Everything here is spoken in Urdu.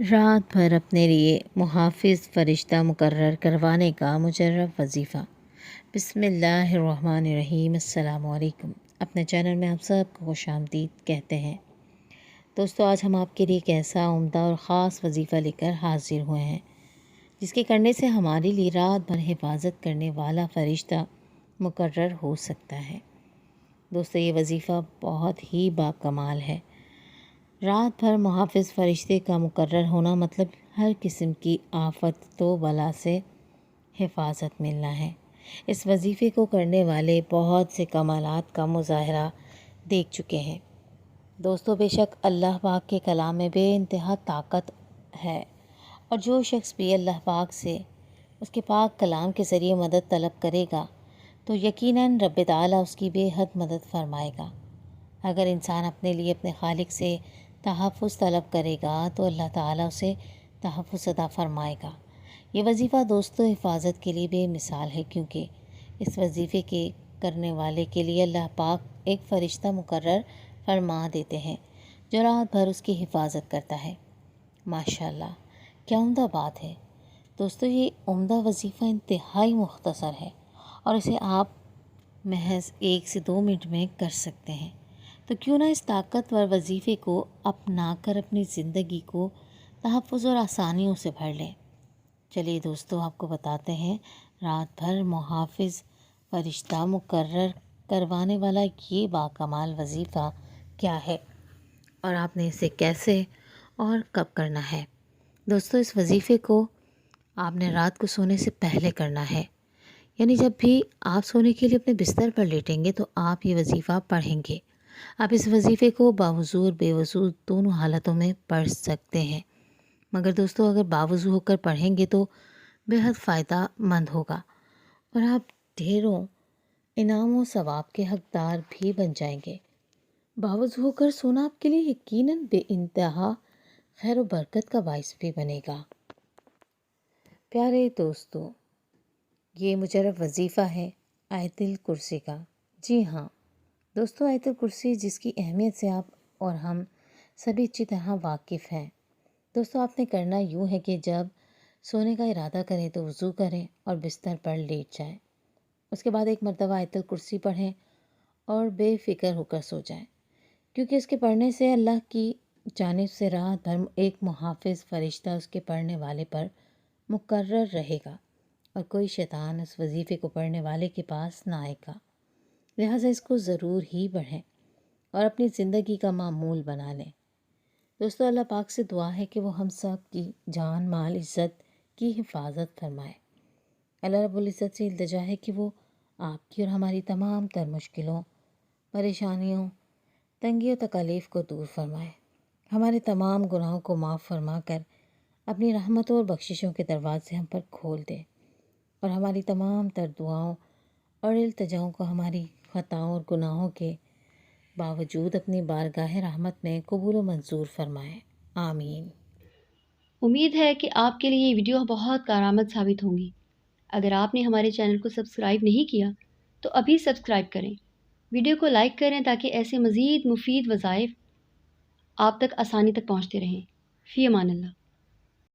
رات بھر اپنے لیے محافظ فرشتہ مقرر کروانے کا مجرب وظیفہ۔ بسم اللہ الرحمن الرحیم۔ السلام علیکم۔ اپنے چینل میں آپ سب کو خوش آمدید کہتے ہیں۔ دوستو، آج ہم آپ کے لیے ایک ایسا عمدہ اور خاص وظیفہ لے کر حاضر ہوئے ہیں جس کے کرنے سے ہمارے لیے رات بھر حفاظت کرنے والا فرشتہ مقرر ہو سکتا ہے۔ دوستو، یہ وظیفہ بہت ہی باکمال ہے۔ رات بھر محافظ فرشتے کا مقرر ہونا مطلب ہر قسم کی آفت و بلا سے حفاظت ملنا ہے۔ اس وظیفے کو کرنے والے بہت سے کمالات کا مظاہرہ دیکھ چکے ہیں۔ دوستو، بے شک اللہ پاک کے کلام میں بے انتہا طاقت ہے، اور جو شخص بھی اللہ پاک سے اس کے پاک کلام کے ذریعے مدد طلب کرے گا تو یقیناً رب تعالیٰ اس کی بے حد مدد فرمائے گا۔ اگر انسان اپنے لیے اپنے خالق سے تحفظ طلب کرے گا تو اللہ تعالیٰ اسے تحفظ عطا فرمائے گا۔ یہ وظیفہ دوستو حفاظت کے لیے بے مثال ہے، کیونکہ اس وظیفے کے کرنے والے کے لیے اللہ پاک ایک فرشتہ مقرر فرما دیتے ہیں جو رات بھر اس کی حفاظت کرتا ہے۔ ماشاءاللہ، کیا عمدہ بات ہے۔ دوستو، یہ عمدہ وظیفہ انتہائی مختصر ہے اور اسے آپ محض 1 سے 2 منٹ میں کر سکتے ہیں۔ تو کیوں نہ اس طاقتور وظیفے کو اپنا کر اپنی زندگی کو تحفظ اور آسانیوں سے بھر لیں۔ چلیے دوستو، آپ کو بتاتے ہیں رات بھر محافظ فرشتہ مقرر کروانے والا یہ باکمال وظیفہ کیا ہے اور آپ نے اسے کیسے اور کب کرنا ہے۔ دوستو، اس وظیفے کو آپ نے رات کو سونے سے پہلے کرنا ہے، یعنی جب بھی آپ سونے کے لیے اپنے بستر پر لیٹیں گے تو آپ یہ وظیفہ پڑھیں گے۔ آپ اس وظیفے کو باوضو اور بے وضو دونوں حالتوں میں پڑھ سکتے ہیں، مگر دوستو اگر باوضو ہو کر پڑھیں گے تو بے حد فائدہ مند ہوگا اور آپ ڈھیروں انعام و ثواب کے حقدار بھی بن جائیں گے۔ باوضو ہو کر سونا آپ کے لیے یقیناً بے انتہا خیر و برکت کا باعث بھی بنے گا۔ پیارے دوستو، یہ مجرب وظیفہ ہے آیت الکرسی کا۔ جی ہاں دوستو، آیت الکرسی جس کی اہمیت سے آپ اور ہم سبھی اچھی طرح واقف ہیں۔ دوستو، آپ نے کرنا یوں ہے کہ جب سونے کا ارادہ کریں تو وضو کریں اور بستر پر لیٹ جائیں۔ اس کے بعد ایک مرتبہ آیت الکرسی پڑھیں اور بے فکر ہو کر سو جائیں، کیونکہ اس کے پڑھنے سے اللہ کی جانب سے رات بھر ایک محافظ فرشتہ اس کے پڑھنے والے پر مقرر رہے گا اور کوئی شیطان اس وظیفے کو پڑھنے والے کے پاس نہ آئے گا۔ لہٰذا اس کو ضرور ہی پڑھیں اور اپنی زندگی کا معمول بنا لیں۔ دوستو، اللہ پاک سے دعا ہے کہ وہ ہم سب کی جان مال عزت کی حفاظت فرمائے۔ اللہ رب العزت سے التجا ہے کہ وہ آپ کی اور ہماری تمام تر مشکلوں، پریشانیوں، تنگی و تکالیف کو دور فرمائے، ہمارے تمام گناہوں کو معاف فرما کر اپنی رحمتوں اور بخششوں کے دروازے ہم پر کھول دے اور ہماری تمام تر دعاؤں اور التجاؤں کو ہماری خطاؤں اور گناہوں کے باوجود اپنی بارگاہ رحمت میں قبول و منظور فرمائے۔ آمین۔ امید ہے کہ آپ کے لیے یہ ویڈیو بہت کارآمد ثابت ہوں گی۔ اگر آپ نے ہمارے چینل کو سبسکرائب نہیں کیا تو ابھی سبسکرائب کریں، ویڈیو کو لائک کریں تاکہ ایسے مزید مفید وظائف آپ تک آسانی تک پہنچتے رہیں۔ فی امان اللہ۔